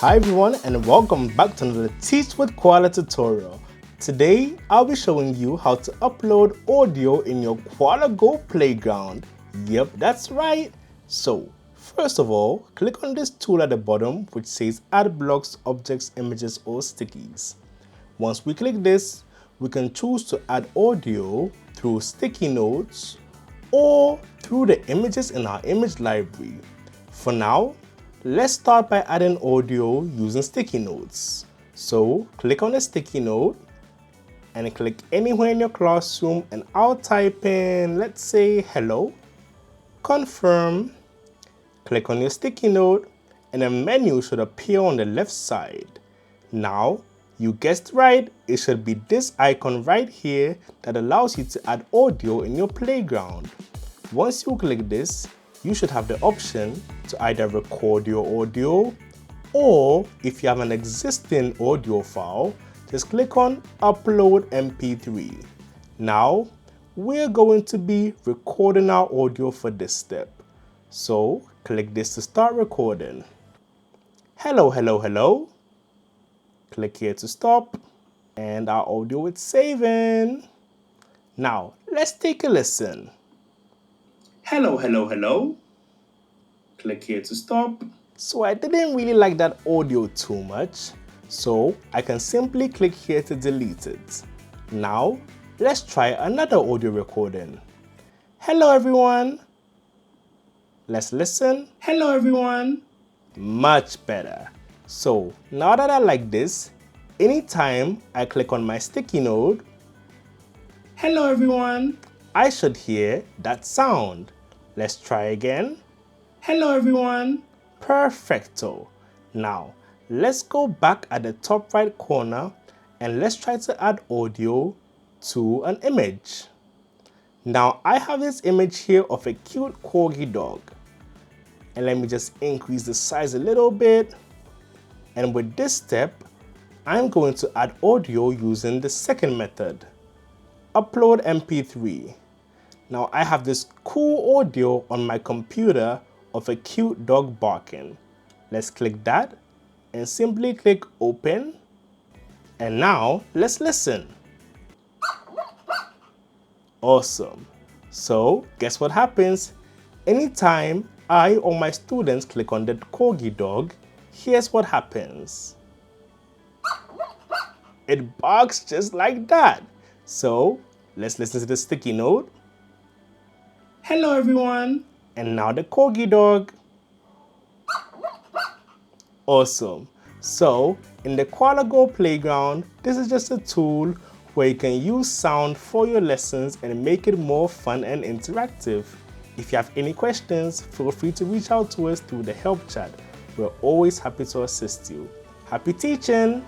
Hi everyone and welcome back to another Teach with Koala tutorial. Today I'll be showing you how to upload audio in your Koala Go Playground. Yep, that's right. So first of all, click on this tool at the bottom which says add blocks, objects, images or stickies. Once we click this, we can choose to add audio through sticky notes or through the images in our image library. For now, let's start by adding audio using sticky notes. So click on the sticky note and click anywhere in your classroom and I'll type in, let's say, hello, confirm, click on your sticky note and a menu should appear on the left side. Now, you guessed right, it should be this icon right here that allows you to add audio in your playground. Once you click this, you should have the option to either record your audio or if you have an existing audio file, just click on Upload MP3. Now, we're going to be recording our audio for this step. So, click this to start recording. Hello, hello, hello. Click here to stop and our audio is saving. Now, let's take a listen. Hello, hello, hello. Click here to stop. So I didn't really like that audio too much, so I can simply click here to delete it. Now, let's try another audio recording. Hello everyone. Let's listen. Hello everyone. Much better. So now that I like this, anytime I click on my sticky note, hello everyone, I should hear that sound. Let's try again. Hello everyone. Perfecto. Now, let's go back at the top right corner and let's try to add audio to an image. Now, I have this image here of a cute corgi dog. And let me just increase the size a little bit. And with this step, I'm going to add audio using the second method, Upload MP3. Now I have this cool audio on my computer of a cute dog barking. Let's click that and simply click open. And now let's listen. Awesome. So guess what happens? Anytime I or my students click on the corgi dog, here's what happens. It barks just like that. So let's listen to the sticky note. Hello everyone. And now the corgi dog. Awesome. So in the Koala Go Playground, this is just a tool where you can use sound for your lessons and make it more fun and interactive. If you have any questions, feel free to reach out to us through the help chat. We're always happy to assist you. Happy teaching!